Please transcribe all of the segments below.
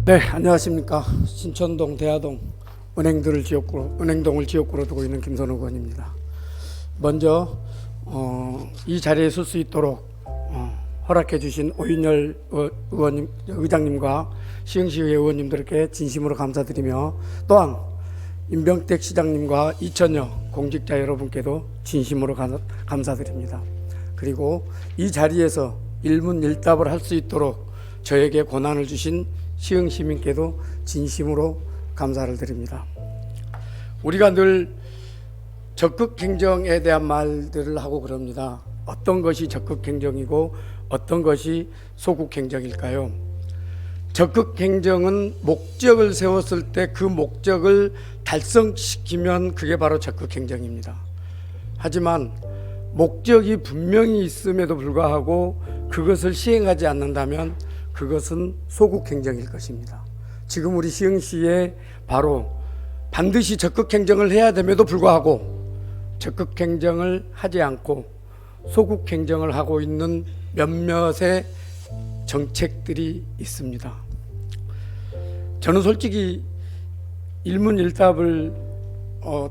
네, 안녕하십니까. 신천동, 대하동 은행동을 지역구로 두고 있는 김선우 의원입니다. 먼저 이 자리에 설 수 있도록 허락해 주신 오윤열 의장님과 시흥시의회 의원님들께 진심으로 감사드리며, 또한 임병택 시장님과 이천여 공직자 여러분께도 진심으로 감사드립니다. 그리고 이 자리에서 일문일답을 할 수 있도록 저에게 권한을 주신 시흥 시민께도 진심으로 감사를 드립니다. 우리가 늘 적극 행정에 대한 말들을 하고 그럽니다. 어떤 것이 적극 행정이고 어떤 것이 소극 행정일까요? 적극 행정은 목적을 세웠을 때 그 목적을 달성시키면 그게 바로 적극 행정입니다. 하지만 목적이 분명히 있음에도 불구하고 그것을 시행하지 않는다면 그것은 소극 행정일 것입니다. 지금 우리 시흥시에 바로 반드시 적극 행정을 해야 됨에도 불구하고 적극 행정을 하지 않고 소극 행정을 하고 있는 몇몇의 정책들이 있습니다. 저는 솔직히 일문일답을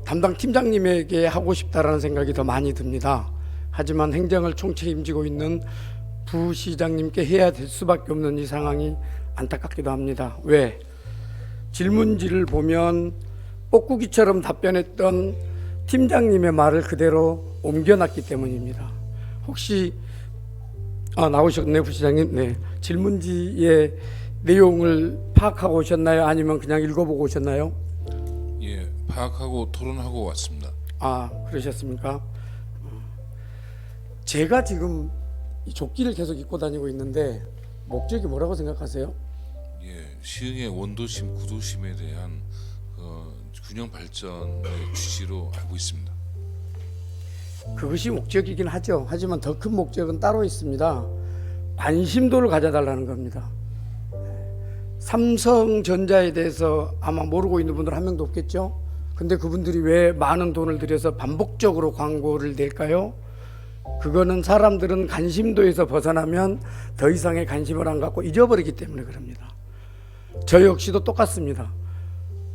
담당 팀장님에게 하고 싶다라는 생각이 더 많이 듭니다. 하지만 행정을 총책임지고 있는 부시장님께 해야 될 수밖에 없는 이 상황이 안타깝기도 합니다. 왜? 질문지를 보면 뻐꾸기처럼 답변했던 팀장님의 말을 그대로 옮겨놨기 때문입니다. 혹시 나오셨네, 부시장님. 네, 질문지의 내용을 파악하고 오셨나요? 아니면 그냥 읽어보고 오셨나요? 예, 파악하고 토론하고 왔습니다. 그러셨습니까? 제가 지금 이 조끼를 계속 입고 다니고 있는데 목적이 뭐라고 생각하세요? 예, 시흥의 원도심, 구도심에 대한 균형 발전의 취지로 알고 있습니다. 그것이 목적이긴 하죠. 하지만 더 큰 목적은 따로 있습니다. 관심도를 가져달라는 겁니다. 삼성전자에 대해서 아마 모르고 있는 분들 한 명도 없겠죠. 근데 그분들이 왜 많은 돈을 들여서 반복적으로 광고를 낼까요? 그거는 사람들은 관심도에서 벗어나면 더 이상의 관심을 안 갖고 잊어버리기 때문에 그럽니다. 저 역시도 똑같습니다.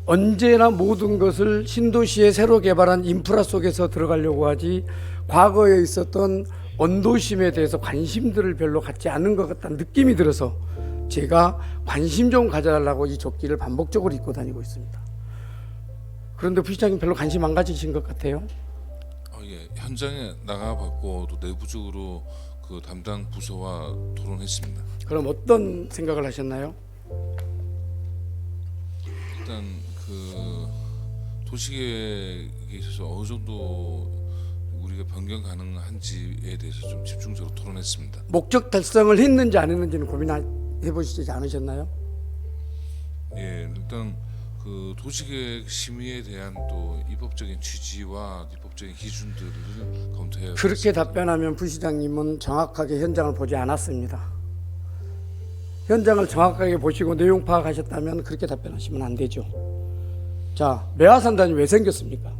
언제나 모든 것을 신도시에 새로 개발한 인프라 속에서 들어가려고 하지, 과거에 있었던 원도심에 대해서 관심들을 별로 갖지 않은 것 같다는 느낌이 들어서 제가 관심 좀 가져달라고 이 조끼를 반복적으로 입고 다니고 있습니다. 그런데 부시장님 별로 관심 안 가지신 것 같아요. 예, 현장에 나가봤고 또 내부적으로 그 담당 부서와 토론했습니다. 그럼 어떤 생각을 하셨나요? 일단 그 도시계획에 있어서 어느 정도 우리가 변경 가능한지에 대해서 좀 집중적으로 토론했습니다. 목적 달성을 했는지 안 했는지는 고민해 보시지 않으셨나요? 예, 일단 그 도시계획 심의에 대한 또 입법적인 취지와 입법적인 기준들을 검토해야. 그렇게 답변하면 부시장님은 정확하게 현장을 보지 않았습니다. 현장을 정확하게 보시고 내용 파악하셨다면 그렇게 답변하시면 안 되죠. 자, 매화산단이 왜 생겼습니까?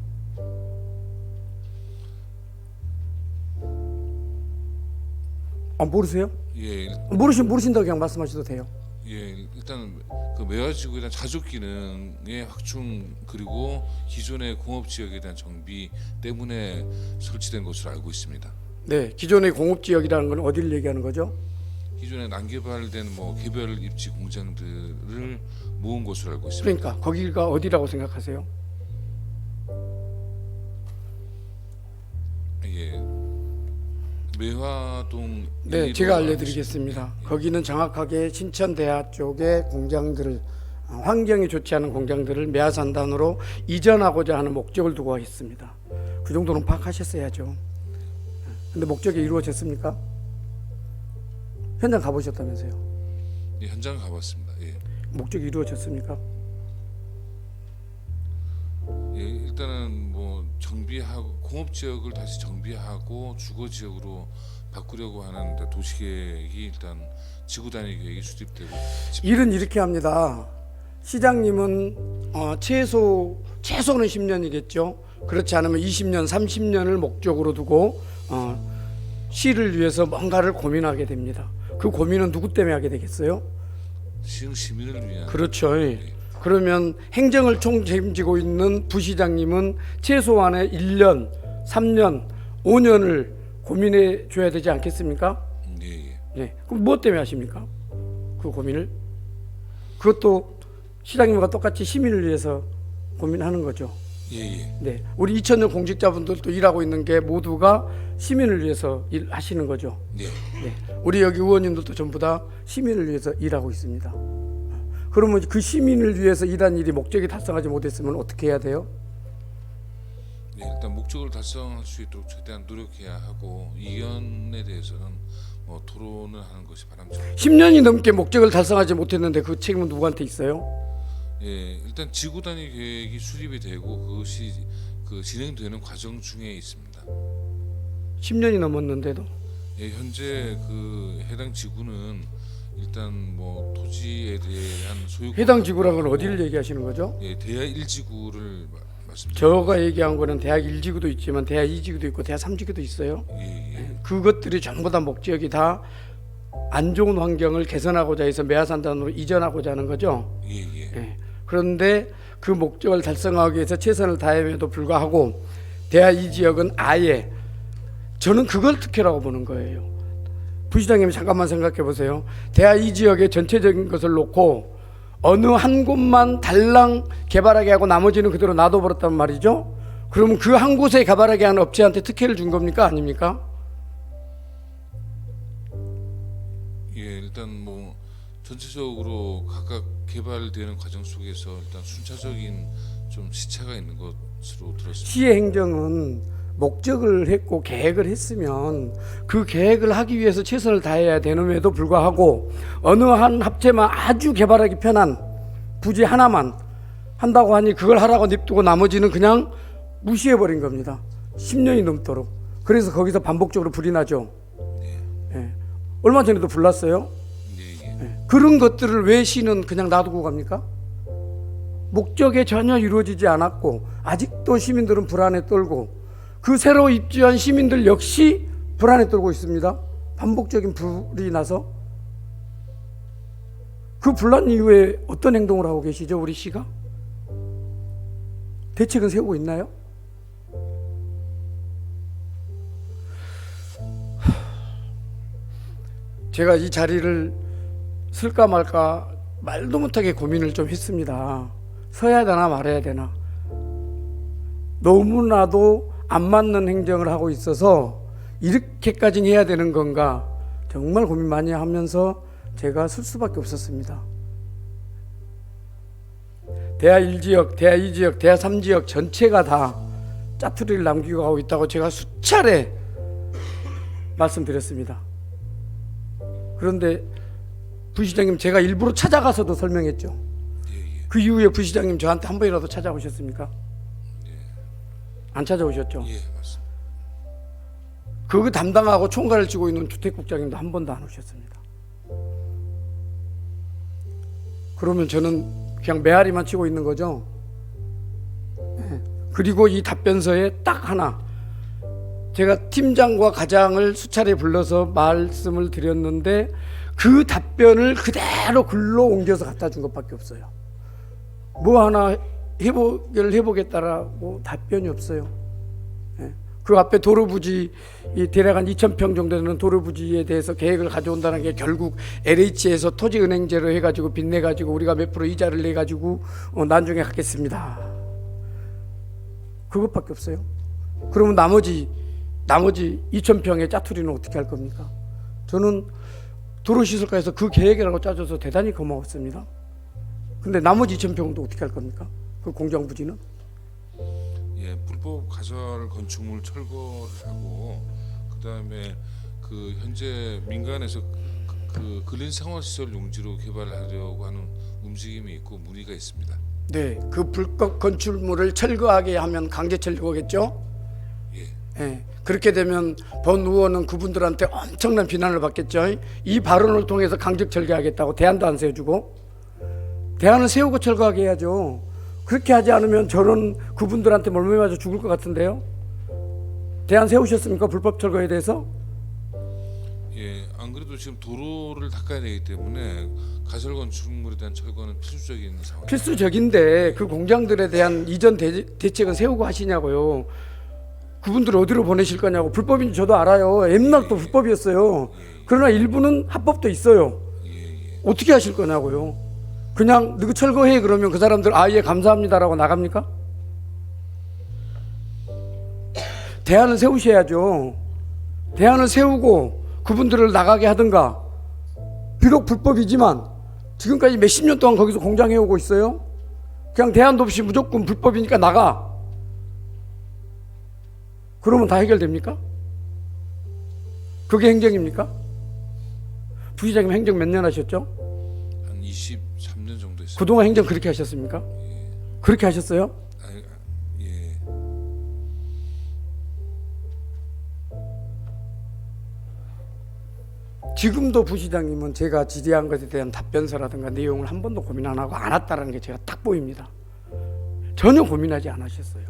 모르세요? 예, 모르신다고 그냥 말씀하셔도 돼요. 예, 일단 그 매화지구에 대한 자족 기능의 확충, 그리고 기존의 공업 지역에 대한 정비 때문에 설치된 것으로 알고 있습니다. 네, 기존의 공업지역이라는 건 어디를 얘기하는 거죠? 기존에 난개발된 뭐 개별 입지 공장들을 모은 것으로 알고 있습니다. 그러니까 거기가 어디라고 생각하세요? 예, 매화동. 네, 제가 알려드리겠습니다. 거기는 정확하게 신천대하 쪽의 공장들을, 환경이 좋지 않은 공장들을 매화산단으로 이전하고자 하는 목적을 두고 있습니다. 그 정도는 파악하셨어야죠. 근데 목적이 이루어졌습니까? 현장 가보셨다면서요? 예, 현장 가봤습니다. 예. 목적이 이루어졌습니까? 예, 일단은 뭐 정비하고 공업 지역을 다시 정비하고 주거 지역으로 바꾸려고 하는데 도시계획이 일단 지구 단위 계획이 수립되고. 일은 이렇게 합니다. 시장님은 최소는 10년이겠죠. 그렇지 않으면 20년, 30년을 목적으로 두고 시를 위해서 뭔가를 고민하게 됩니다. 그 고민은 누구 때문에 하게 되겠어요? 시흥 시민을 위한. 그렇죠. 예. 그러면 행정을 총책임지고 있는 부시장님은 최소한의 1년, 3년, 5년을 고민해 줘야 되지 않겠습니까? 예, 예. 네. 그럼 무엇 때문에 하십니까? 그 고민을? 그것도 시장님과 똑같이 시민을 위해서 고민하는 거죠. 예, 예. 네. 우리 2000년 공직자분들도 일하고 있는 게 모두가 시민을 위해서 일하시는 거죠. 예. 네. 우리 여기 의원님들도 전부 다 시민을 위해서 일하고 있습니다. 그러면 그 시민을 위해서 일한 일이 목적이 달성하지 못했으면 어떻게 해야 돼요? 예, 일단 목적을 달성할 수 있도록 최대한 노력해야 하고 이견에 대해서는 뭐 토론을 하는 것이 바람직합니다. 10년이 넘게 목적을 달성하지 못했는데 그 책임은 누구한테 있어요? 예, 일단 지구 단위 계획이 수립이 되고 그것이 그 진행되는 과정 중에 있습니다. 10년이 넘었는데도. 예, 현재 그 해당 지구는 일단 뭐 토지에 대한 소유 해당 지구라는 건 어디를 얘기하시는 거죠? 예, 대하 1지구를 말씀드립니다. 저가 얘기한 거는 대학 1지구도 있지만 대학 2지구도 있고 대학 3지구도 있어요. 예, 예. 그것들이 전부 다 목적이 다 안 좋은 환경을 개선하고자 해서 매화산단으로 이전하고자 하는 거죠. 예, 예. 예. 그런데 그 목적을 달성하기 위해서 최선을 다함에도 불구하고 대하 이 지역은 아예 저는 그걸 특혜라고 보는 거예요. 부시장님 잠깐만 생각해 보세요. 대하 이 지역의 전체적인 것을 놓고 어느 한 곳만 달랑 개발하게 하고 나머지는 그대로 놔둬버렸단 말이죠. 그러면 그 한 곳에 개발하게 하는 업체한테 특혜를 준 겁니까? 아닙니까? 예, 일단 뭐 전체적으로 각각 개발되는 과정 속에서 일단 순차적인 좀 시차가 있는 것으로 들었습니다. 시의 행정은 목적을 했고 계획을 했으면 그 계획을 하기 위해서 최선을 다해야 되는데도 불구하고 어느 한 합체만 아주 개발하기 편한 부지 하나만 한다고 하니 그걸 하라고 냅두고 나머지는 그냥 무시해버린 겁니다. 10년이 넘도록. 그래서 거기서 반복적으로 불이 나죠. 예. 얼마 전에도 불났어요. 예, 예. 예. 그런 것들을 왜 시는 그냥 놔두고 갑니까? 목적에 전혀 이루어지지 않았고 아직도 시민들은 불안에 떨고 그 새로 입주한 시민들 역시 불안에 떨고 있습니다. 반복적인 불이 나서 그 불난 이후에 어떤 행동을 하고 계시죠? 우리 시가? 대책은 세우고 있나요? 제가 이 자리를 쓸까 말까 말도 못하게 고민을 좀 했습니다. 서야 되나 말아야 되나. 너무나도 안 맞는 행정을 하고 있어서 이렇게까지 해야 되는 건가 정말 고민 많이 하면서 제가 쓸 수밖에 없었습니다. 대하 1지역, 대하 2지역, 대하 3지역 전체가 다 짜투리를 남기고 가고 있다고 제가 수차례 말씀드렸습니다. 그런데 부시장님 제가 일부러 찾아가서도 설명했죠. 예, 예. 그 이후에 부시장님 저한테 한 번이라도 찾아오셨습니까? 안 찾아오셨죠? 예, 맞습니다. 그거 담당하고 총괄을 쥐고 있는 주택국장님도 한 번도 안 오셨습니다. 그러면 저는 그냥 메아리만 치고 있는 거죠. 네. 그리고 이 답변서에 딱 하나, 제가 팀장과 과장을 수차례 불러서 말씀을 드렸는데 그 답변을 그대로 글로 옮겨서 갖다 준 것밖에 없어요. 뭐 하나 해보겠다라고 답변이 없어요. 예. 그 앞에 도로부지 대략 한 2,000평 정도 되는 도로부지에 대해서 계획을 가져온다는 게 결국 LH에서 토지은행제로 해가지고 빚내가지고 우리가 몇 프로 이자를 내가지고 나중에 갖겠습니다. 그것밖에 없어요. 그러면 나머지 2,000평의 짜투리는 어떻게 할 겁니까? 저는 도로시설과에서 그 계획이라고 짜줘서 대단히 고마웠습니다. 근데 나머지 2,000평도 어떻게 할 겁니까? 그 공장부지는? 예, 불법 가설 건축물 철거를 하고 그다음에 그 현재 민간에서 그 근린 생활시설 용지로 개발하려고 하는 움직임이 있고 문의가 있습니다. 네, 그 불법 건축물을 철거하게 하면 강제 철거겠죠? 예. 예. 그렇게 되면 본 의원은 그분들한테 엄청난 비난을 받겠죠. 이 발언을 통해서 강제 철거하겠다고 대안도 안 세워주고 대안을 세우고 철거하게 해야죠. 그렇게 하지 않으면 저런 그분들한테 멀미 맞아 죽을 것 같은데요. 대안 세우셨습니까? 불법 철거에 대해서? 예, 안 그래도 지금 도로를 닦아야 되기 때문에 가설 건축물에 대한 철거는 필수적인 상황. 필수적인데 그 공장들에 대한 이전 대책은 세우고 하시냐고요. 그분들 어디로 보내실 거냐고. 불법인지 저도 알아요. 옛날부터 불법이었어요. 그러나 일부는 합법도 있어요. 어떻게 하실 거냐고요. 그냥 너희 철거해 그러면 그 사람들 아예 감사합니다라고 나갑니까? 대안을 세우셔야죠. 대안을 세우고 그분들을 나가게 하든가. 비록 불법이지만 지금까지 몇십 년 동안 거기서 공장 해오고 있어요. 그냥 대안도 없이 무조건 불법이니까 나가. 그러면 다 해결됩니까? 그게 행정입니까? 부시장님 행정 몇 년 하셨죠? 한 23년 정도 했어요. 그동안 행정 그렇게 하셨습니까? 그렇게 하셨어요? 예. 지금도 부시장님은 제가 질의한 것에 대한 답변서라든가 내용을 한 번도 고민 안 하고 안 왔다는 게 제가 딱 보입니다. 전혀 고민하지 않으셨어요.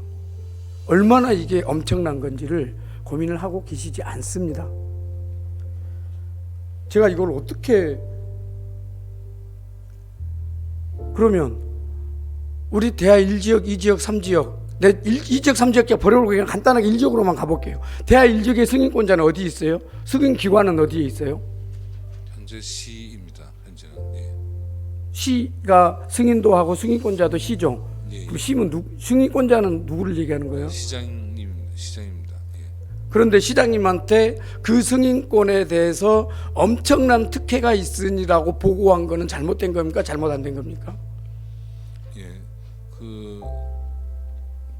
얼마나 이게 엄청난 건지를 고민을 하고 계시지 않습니다. 제가 이걸 어떻게, 그러면 우리 대하 1지역, 2지역, 3지역, 내 2지역, 3지역 버려고 그냥 간단하게 1지역으로만 가볼게요. 대하 1지역의 승인권자는 어디 있어요? 승인기관은 어디에 있어요? 현재 시입니다. 현재는. 예. 시가 승인도 하고 승인권자도 시죠. 예. 그 시면 승인권자는 누구를 얘기하는 거예요? 시장입니다. 예. 그런데 시장님한테 그 승인권에 대해서 엄청난 특혜가 있으니라고 보고한 거는 잘못된 겁니까? 잘못 안 된 겁니까? 예. 그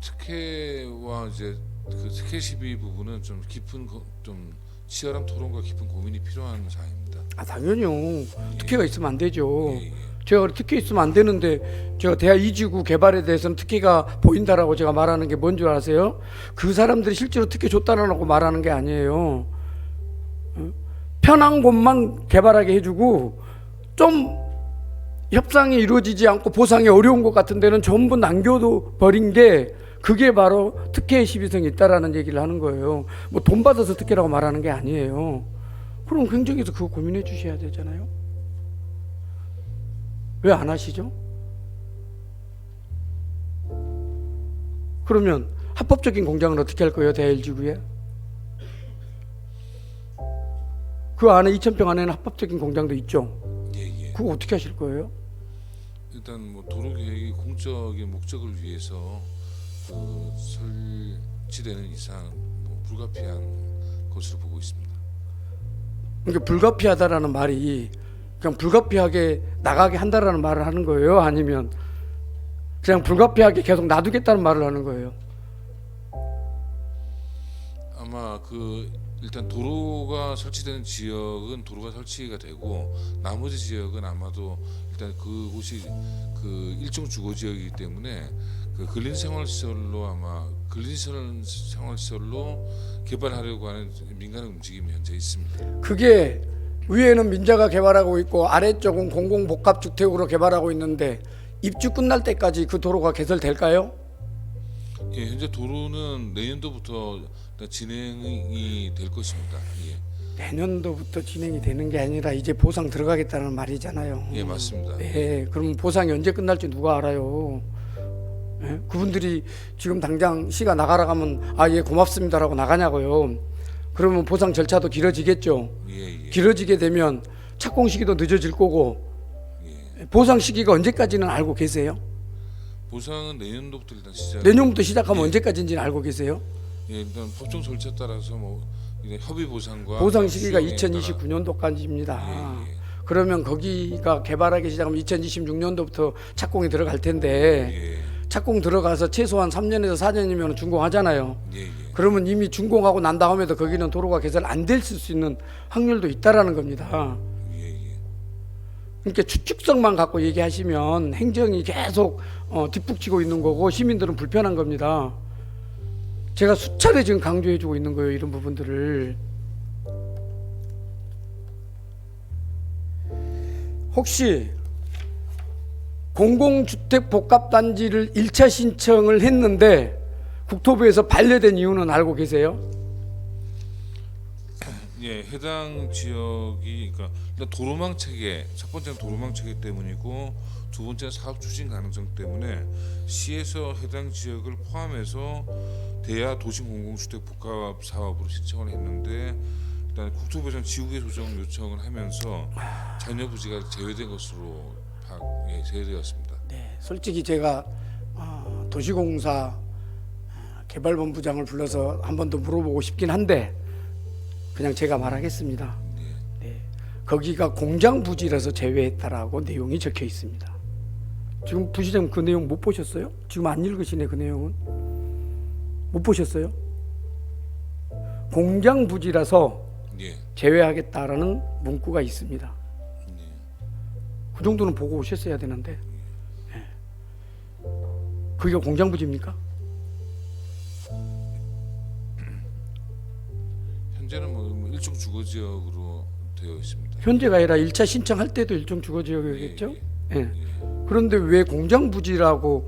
특혜와 이제 그 특혜 시비 부분은 좀 깊은 좀 치열한 토론과 깊은 고민이 필요한 사항입니다. 아, 당연히요. 특혜가 있으면 안 되죠. 예. 제가 특혜 있으면 안 되는데 제가 대하 2지구 개발에 대해서는 특혜가 보인다라고 제가 말하는 게 뭔 줄 아세요? 그 사람들이 실제로 특혜 줬다라고 말하는 게 아니에요. 편한 곳만 개발하게 해주고 좀 협상이 이루어지지 않고 보상이 어려운 것 같은 데는 전부 남겨도 버린 게 그게 바로 특혜의 시비성이 있다라는 얘기를 하는 거예요. 뭐 돈 받아서 특혜라고 말하는 게 아니에요. 그럼 행정에서 그거 고민해 주셔야 되잖아요. 왜 안 하시죠? 그러면 합법적인 공장을 어떻게 할 거예요? 대일지구에? 그 안에 2,000평 안에는 합법적인 공장도 있죠. 예. 그거 어떻게 하실 거예요? 일단 뭐 도로 계획이 공적인 목적을 위해서 그 설치되는 이상 뭐 불가피한 것으로 보고 있습니다. 그러니까 불가피하다라는 말이 그냥 불가피하게 나가게 한다라는 말을 하는 거예요? 아니면 그냥 불가피하게 계속 놔두겠다는 말을 하는 거예요? 아마 그 일단 도로가 설치되는 지역은 도로가 설치가 되고 나머지 지역은 아마도 일단 그곳이 그 일종 주거 지역이기 때문에 그 근린 생활시설로 아마 근린 생활시설로 개발하려고 하는 민간의 움직임이 현재 있습니다. 그게 위에는 민자가 개발하고 있고 아래쪽은 공공복합주택으로 개발하고 있는데 입주 끝날 때까지 그 도로가 개설될까요? 예, 현재 도로는 내년도부터 진행이 될 것입니다. 예. 내년도부터 진행이 되는 게 아니라 이제 보상 들어가겠다는 말이잖아요. 예, 맞습니다. 예, 그럼 보상이 언제 끝날지 누가 알아요? 예? 그분들이 지금 당장 시가 나가라 하면 아, 예, 고맙습니다라고 나가냐고요. 그러면 보상 절차도 길어지겠죠. 예. 길어지게 되면 착공 시기도 늦어질 거고 보상 시기가 언제까지는 알고 계세요? 보상은 내년도부터 일단 시작. 내년부터 시작하면 언제까지인지는 알고 계세요? 예, 일단 법정 절차에 따라서 뭐 이제 협의 보상과 보상 시기가 수용에 따라- 2029년도까지입니다. 예. 그러면 거기가 개발하기 시작하면 2026년도부터 착공이 들어갈 텐데 착공 들어가서 최소한 3년에서 4년이면 준공하잖아요. 예. 그러면 이미 준공하고 난 다음에도 거기는 도로가 개설 안 될 수 있는 확률도 있다라는 겁니다. 그러니까 추측성만 갖고 얘기하시면 행정이 계속 뒷북치고 있는 거고 시민들은 불편한 겁니다. 제가 수차례 지금 강조해주고 있는 거예요. 이런 부분들을. 혹시 공공주택 복합단지를 1차 신청을 했는데 국토부에서 반려된 이유는 알고 계세요? 예, 해당 지역이 그러니까 일단 도로망 체계, 첫 번째는 도로망 체계 때문이고 두 번째는 사업 추진 가능성 때문에 시에서 해당 지역을 포함해서 대야 도심 공공주택 복합 사업으로 신청을 했는데 일단 국토부에서는 지구계 조정 요청을 하면서 잔여 부지가 제외된 것으로 제외되었습니다. 네, 솔직히 제가 도시공사 개발본부장을 불러서 한 번 더 물어보고 싶긴 한데 그냥 제가 말하겠습니다. 네, 거기가 공장 부지라서 제외했다라고 내용이 적혀 있습니다. 지금 부시장 그 내용 못 보셨어요? 지금 안 읽으시네. 그 내용은 못 보셨어요? 공장 부지라서 예, 제외하겠다라는 문구가 있습니다. 예. 그 정도는 보고 오셨어야 되는데 그게 공장 부지입니까? 현재는 뭐 일종 주거 지역으로 되어 있습니다. 현재가 아니라 1차 신청할 때도 일종 주거지역이겠죠? 예, 예. 그런데 왜 공장 부지라고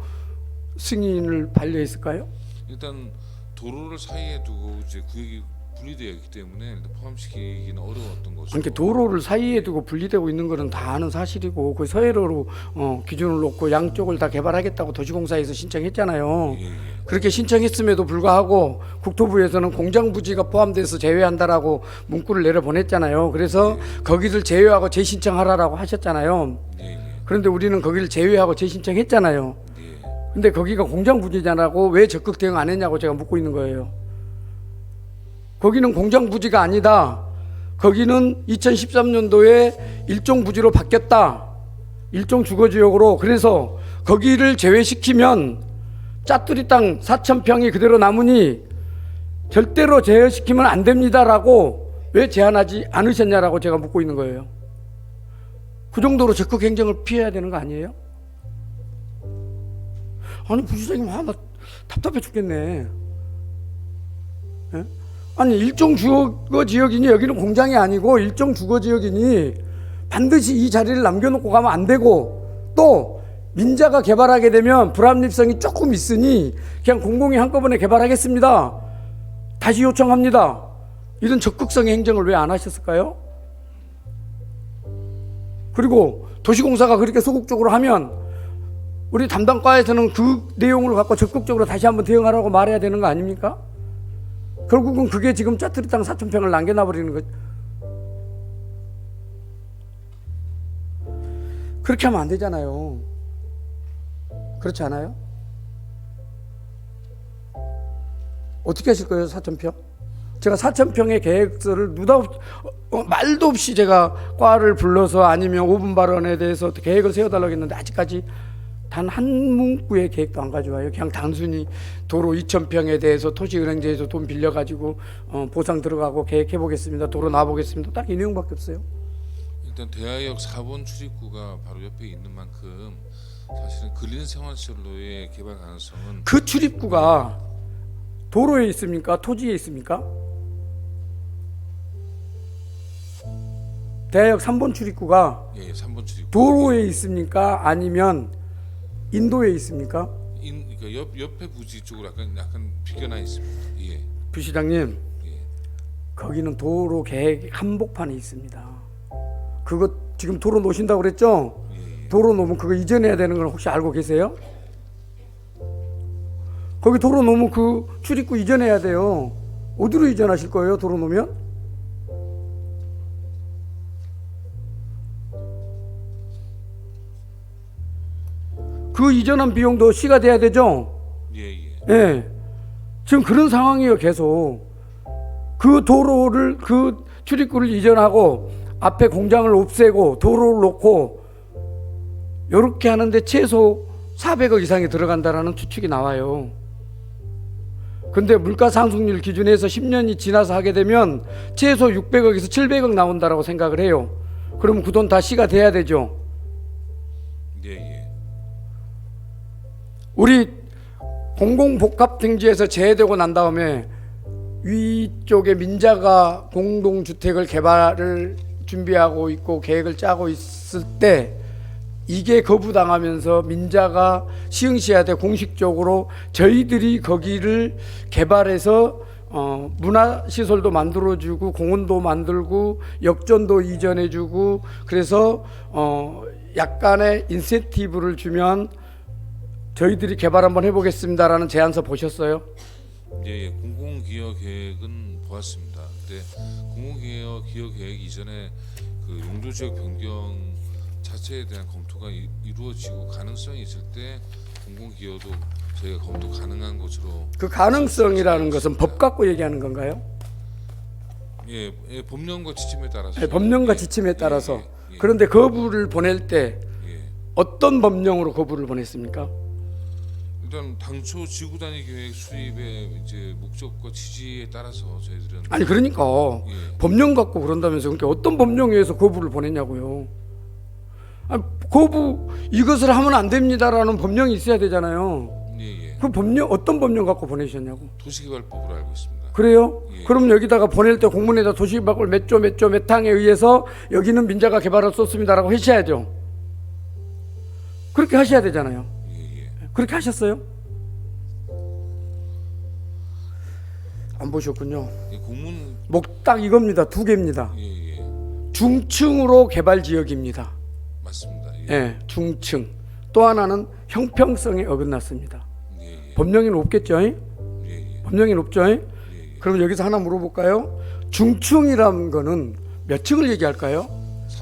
승인을 반려했을까요? 일단 도로를 사이에 두고 이제 구역이 분리되어 있기 때문에 일단 포함시키기는 어려웠던 것이고. 그러니까 도로를 사이에 두고 분리되고 있는 것은 다 아는 사실이고 그 서해로로 기준을 놓고 양쪽을 다 개발하겠다고 도시공사에서 신청했잖아요. 예, 예. 그렇게 신청했음에도 불구하고 국토부에서는 공장 부지가 포함돼서 제외한다라고 문구를 내려보냈잖아요. 그래서 거기를 제외하고 재신청하라라고 하셨잖아요. 예, 예. 그런데 우리는 거기를 제외하고 재신청했잖아요. 예. 근데 거기가 공장 부지잖아고 왜 적극 대응 안 했냐고 제가 묻고 있는 거예요. 거기는 공장 부지가 아니다. 거기는 2013년도에 일종 부지로 바뀌었다. 일종 주거지역으로. 그래서 거기를 제외시키면 짜투리 땅 4,000평이 그대로 남으니 절대로 제외시키면 안 됩니다라고 왜 제한하지 않으셨냐라고 제가 묻고 있는 거예요. 그 정도로 적극 행정을 피해야 되는 거 아니에요? 아니 부시장님 나 답답해 죽겠네. 예? 아니 일종 주거지역이니 여기는 공장이 아니고 일종 주거지역이니 반드시 이 자리를 남겨놓고 가면 안 되고 또 민자가 개발하게 되면 불합리성이 조금 있으니 그냥 공공이 한꺼번에 개발하겠습니다. 다시 요청합니다. 이런 적극성의 행정을 왜 안 하셨을까요? 그리고 도시공사가 그렇게 소극적으로 하면 우리 담당과에서는 그 내용을 갖고 적극적으로 다시 한번 대응하라고 말해야 되는 거 아닙니까? 결국은 그게 지금 짜투리 땅 4,000평을 남겨놔버리는 거죠. 그렇게 하면 안 되잖아요. 그렇지 않아요? 어떻게 하실 거예요? 4,000평? 제가 4,000평의 계획서를 말도 없이 제가 과를 불러서 아니면 5분 발언에 대해서 계획을 세워달라고 했는데 아직까지 단 한 문구의 계획도 안 가져와요. 그냥 단순히 도로 2,000평에 대해서 토지은행제에서 돈 빌려가지고 보상 들어가고 계획해보겠습니다. 도로 놔보겠습니다. 딱 이 내용밖에 없어요. 일단 대하역 4번 출입구가 바로 옆에 있는 만큼 사실은 근린 생활시설로의 개발 가능성은 그 출입구가 도로에 있습니까? 토지에 있습니까? 대하역 3번 출입구가 3번 출입구 도로에 있습니까? 아니면 인도에 있습니까? 그러니까 옆에 부지 쪽으로 약간 비껴나 있습니다. 예. 부시장님, 예. 거기는 도로 계획 한복판에 있습니다. 그거 지금 도로 놓으신다고 그랬죠? 예. 도로 놓으면 그거 이전해야 되는 걸 혹시 알고 계세요? 거기 도로 놓으면 그 출입구 이전해야 돼요. 어디로 이전하실 거예요? 도로 놓으면? 그 이전한 비용도 시가 돼야 되죠? 예. 지금 그런 상황이에요, 계속. 그 도로를, 그 출입구를 이전하고 앞에 공장을 없애고 도로를 놓고 이렇게 하는데 최소 400억 이상이 들어간다라는 추측이 나와요. 근데 물가 상승률 기준에서 10년이 지나서 하게 되면 최소 600억에서 700억 나온다라고 생각을 해요. 그러면 그 돈 다 시가 돼야 되죠. 우리 공공복합등지에서 제외되고 난 다음에 위쪽에 민자가 공동주택을 개발을 준비하고 있고 계획을 짜고 있을 때 이게 거부당하면서 민자가 시흥시한테 공식적으로 저희들이 거기를 개발해서 문화시설도 만들어주고 공원도 만들고 역전도 이전해주고 그래서 약간의 인센티브를 주면 저희들이 개발 한번 해보겠습니다라는 제안서 보셨어요? 예, 공공기여 계획은 보았습니다. 근데 공공기여 계획 이전에 그 용도지역 변경 자체에 대한 검토가 이루어지고 가능성이 있을 때 공공기여도 저희가 검토 가능한 것으로. 그 가능성이라는 것은 법 갖고 얘기하는 건가요? 예, 법령과 지침에 따라서. 네, 법령과 예, 지침에 따라서. 예. 그런데 거부를 보낼 때 예. 어떤 법령으로 거부를 보냈습니까? 일단 당초 지구 단위 계획 수립의 이제 목적과 취지에 따라서 저희들은. 아니 그러니까 예. 법령 갖고 그런다면서 그러니까 어떤 법령에 의해서 거부를 보냈냐고요. 거부 이것을 하면 안 됩니다라는 법령이 있어야 되잖아요. 예. 그 법령 어떤 법령 갖고 보내셨냐고. 도시개발법으로 알고 있습니다. 그래요? 예. 그럼 여기다가 보낼 때 공문에다 도시개발법 몇 조 몇 항에 의해서 여기는 민자가 개발을 썼습니다라고 하셔야죠. 그렇게 하셔야 되잖아요. 예. 그렇게 하셨어요? 안 보셨군요. 예, 공문. 딱 이겁니다. 두 개입니다. 예. 중층으로 개발 지역입니다. 맞습니다. 예. 예, 중층. 또 하나는 형평성에 어긋났습니다. 예. 법령이 높겠죠? 예. 법령이 높죠? 예. 그럼 여기서 하나 물어볼까요? 중층이라는 거는 몇 층을 얘기할까요?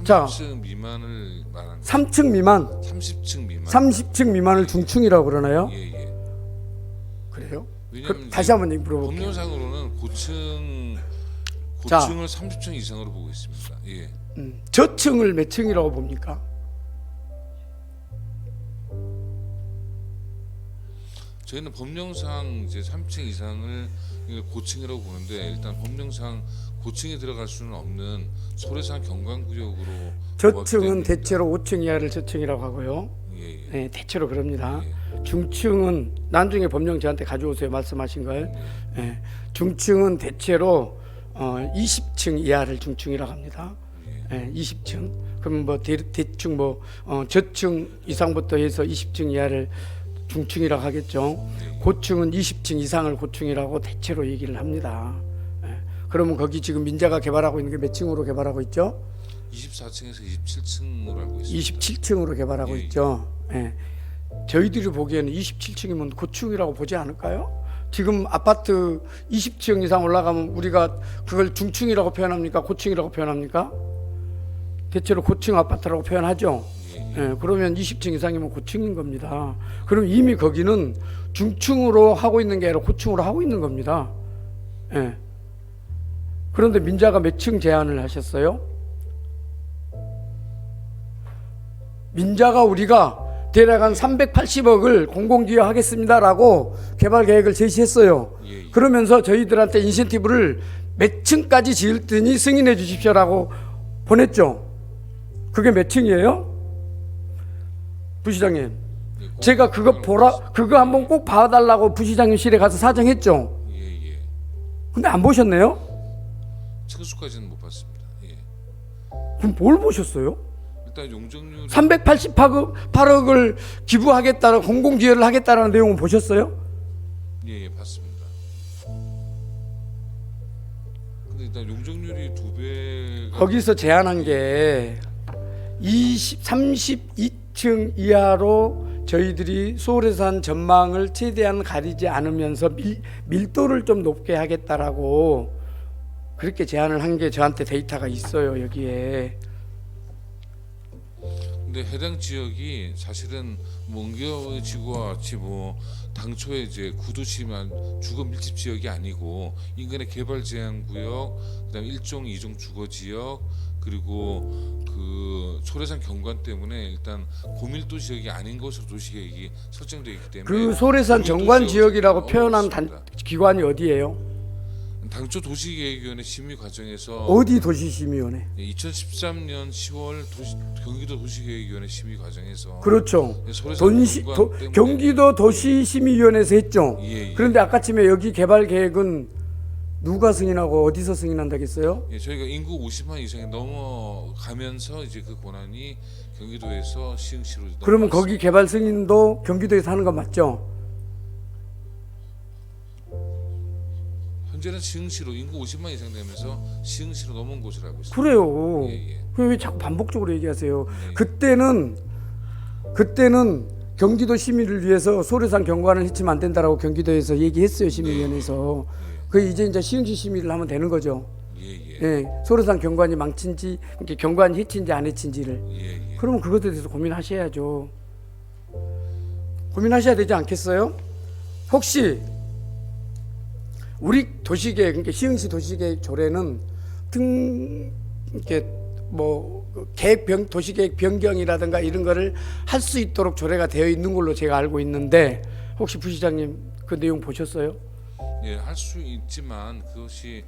자, 30층 미만을 말하는. 3층 미만, 30층 미만. 30층 미만을 중층이라고 그러나요? 예. 그래요? 왜냐면 다시 한번 물어볼게요. 법령상으로는 고층을 자. 30층 이상으로 보고 있습니다. 예. 저층을 몇 층이라고 봅니까? 저희는 법령상 이제 3층 이상을 고층이라고 보는데 일단 법령상 고층에 들어갈 수는 없는 소래산 경관구역으로. 저층은 대체로 5층 이하를 저층이라고 하고요. 예. 네, 대체로 그럽니다. 예. 중층은 나중에 법령 저한테 가져오세요. 말씀하신 걸. 예. 중층은 대체로 20층 이하를 중층이라고 합니다. 예, 20층. 그럼 뭐 대충 뭐 저층 이상부터 해서 20층 이하를 중층이라고 하겠죠. 고층은 20층 이상을 고층이라고 대체로 얘기를 합니다. 예. 그러면 거기 지금 민자가 개발하고 있는 게 몇 층으로 개발하고 있죠? 24층에서 27층으로 알고 있습니다. 27층으로 개발하고 예. 있죠. 예. 저희들이 보기에는 27층이면 고층이라고 보지 않을까요? 지금 아파트 20층 이상 올라가면 우리가 그걸 중층이라고 표현합니까? 고층이라고 표현합니까? 대체로 고층 아파트라고 표현하죠. 예, 그러면 20층 이상이면 고층인 겁니다. 그럼 이미 거기는 중층으로 하고 있는 게 아니라 고층으로 하고 있는 겁니다. 예. 그런데 민자가 몇 층 제안을 하셨어요? 민자가 우리가 대략 한 380억을 공공기여하겠습니다라고 개발 계획을 제시했어요. 예. 그러면서 저희들한테 인센티브를 몇 층까지 지을 테니 승인해 주십시오라고 보냈죠. 그게 몇 층이에요? 부시장님, 예, 제가 그거 한번 꼭 봐달라고 부시장님실에 가서 사정했죠. 예. 근데 안 보셨네요? 층수까지는 못 봤습니다. 예. 그럼 뭘 보셨어요? 일단 용적률 388억을 기부하겠다는 공공기여를 하겠다는 내용은 보셨어요? 예, 봤습니다. 근데 일단 용적률이 2배가. 거기서 제안한 게 32층 이하로 저희들이 소래산 전망을 최대한 가리지 않으면서 밀도를 좀 높게 하겠다라고 그렇게 제안을 한 게 저한테 데이터가 있어요. 여기에. 근데 해당 지역이 사실은 뭐 은교의 지구와 같이 뭐 당초에 이제 구도시만 주거 밀집 지역이 아니고 인근의 개발 제한 구역, 그다음에 1종, 2종 주거 지역, 그리고 그 소래산 경관 때문에 일단 고밀도 지역이 아닌 것으로 도시계획이 설정되어 있기 때문에 그 소래산 정관 지역이라고 표현한 어렵습니다. 기관이 어디예요? 당초 도시계획위원회 심의 과정에서 어디 도시심의위원회? 2013년 10월 경기도 도시계획위원회 심의 과정에서 그렇죠. 소래산 경관 때문에 경기도 도시심의위원회에서 했죠. 예. 그런데 아까쯤에 여기 개발 계획은 누가 승인하고 어디서 승인한다겠어요? 예, 저희가 인구 50만 이상이 넘어가면서 이제 그 권한이 경기도에서 시흥시로 그러면 넘어갔습니다. 거기 개발 승인도 경기도에서 하는 거 맞죠? 현재는 시흥시로 인구 50만 이상 되면서 시흥시로 넘은 곳으로 알고 있습니다. 그래요. 예. 왜 자꾸 반복적으로 얘기하세요? 네. 그때는 경기도 시민을 위해서 소래산 경관을 해치면 안 된다라고 경기도에서 얘기했어요, 시민위원회에서. 그 이제 시흥시 시민을 하면 되는 거죠. 예, 소래산 경관이 망친지, 이렇게 경관이 해친지 안 해친지를. 그러면 그것에 대해서 고민하셔야죠. 고민하셔야 되지 않겠어요? 혹시 우리 도시계획, 그러니까 시흥시 도시계획 조례는 이렇게 계획 도시계획 변경이라든가 이런 거를 할 수 있도록 조례가 되어 있는 걸로 제가 알고 있는데 혹시 부시장님 그 내용 보셨어요? 예, 할 수 있지만 그것이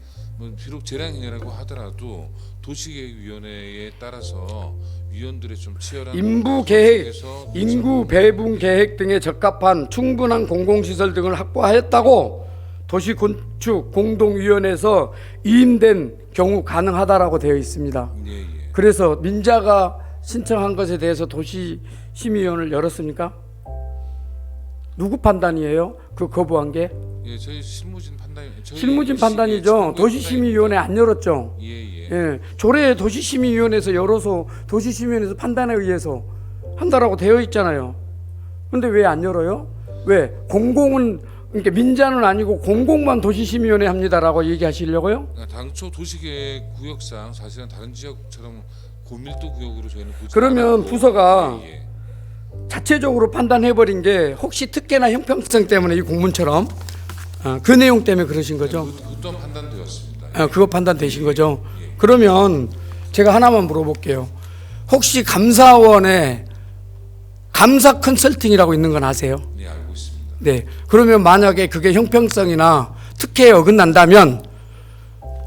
비록 재량이라고 하더라도 도시계획위원회에 따라서 위원들의 좀 치열한 인구계획, 인구 배분 계획 등에 적합한 충분한 공공시설 등을 확보하였다고 도시건축 공동위원회에서 위임된 경우 가능하다라고 되어 있습니다. 그래서 민자가 신청한 것에 대해서 도시심의위원회를 열었습니까? 누구 판단이에요? 그 거부한 게? 예, 저희 실무진 판단이죠. 도시심의위원회 안 열었죠. 예, 조례에 도시심의위원회에서 열어서 도시심의위원회에서 판단에 의해서 한다라고 되어 있잖아요. 근데 왜 안 열어요? 왜? 공공은 그러니까 민자는 아니고 공공만 도시심의위원회 합니다라고 얘기하시려고요? 당초 도시계획 구역상 사실은 다른 지역처럼 고밀도 구역으로 저희는 보지 그러면 않았고, 부서가 자체적으로 판단해버린 게 혹시 특혜나 형평성 때문에 이 공문처럼 그 내용 때문에 그러신 거죠? 그 또한 판단되었습니다. 그거 판단되신 거죠? 그러면 제가 하나만 물어볼게요. 혹시 감사원에 감사 컨설팅이라고 있는 건 아세요? 네, 알고 있습니다. 네. 그러면 만약에 그게 형평성이나 특혜에 어긋난다면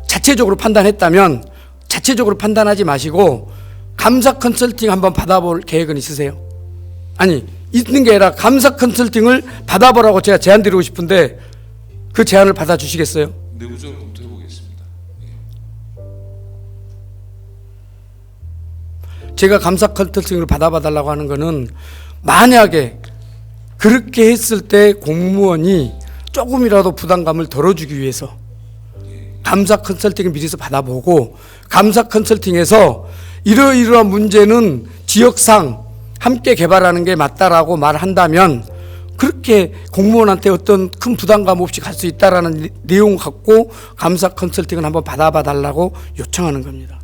자체적으로 판단했다면 자체적으로 판단하지 마시고 감사 컨설팅 한번 받아볼 계획은 있으세요? 아니, 있는 게 아니라 감사 컨설팅을 받아보라고 제가 제안 드리고 싶은데 그 제안을 받아주시겠어요? 내부적으로 검토해 보겠습니다. 제가 감사 컨설팅을 받아봐달라고 하는 거는 만약에 그렇게 했을 때 공무원이 조금이라도 부담감을 덜어주기 위해서 감사 컨설팅을 미리서 받아보고 감사 컨설팅에서 이러이러한 문제는 지역상 함께 개발하는 게 맞다라고 말한다면 그렇게 공무원한테 어떤 큰 부담감 없이 갈 수 있다라는 내용 갖고 감사 컨설팅을 한번 받아봐 달라고 요청하는 겁니다.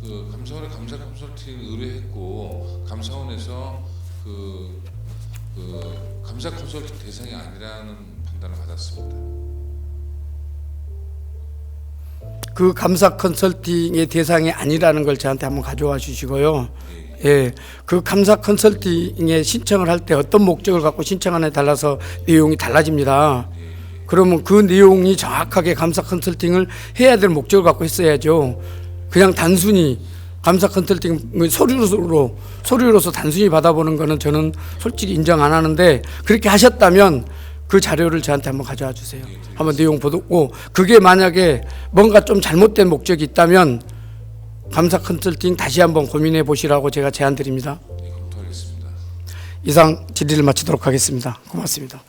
그 감사원에 감사 컨설팅 의뢰했고 감사원에서 그 감사 컨설팅 대상이 아니라는 판단을 받았습니다. 그 감사 컨설팅의 대상이 아니라는 걸 저한테 한번 가져와 주시고요. 예, 그 감사 컨설팅에 신청을 할 때 어떤 목적을 갖고 신청하느냐에 따라서 내용이 달라집니다. 그러면 그 내용이 정확하게 감사 컨설팅을 해야 될 목적을 갖고 했어야죠. 그냥 단순히 감사 컨설팅 서류로서 단순히 받아보는 거는 저는 솔직히 인정 안 하는데 그렇게 하셨다면 그 자료를 저한테 한번 가져와 주세요. 한번 내용 보고 그게 만약에 뭔가 좀 잘못된 목적이 있다면 감사 컨설팅 다시 한번 고민해 보시라고 제가 제안 드립니다. 네, 검토하겠습니다. 이상 질의를 마치도록 하겠습니다. 고맙습니다.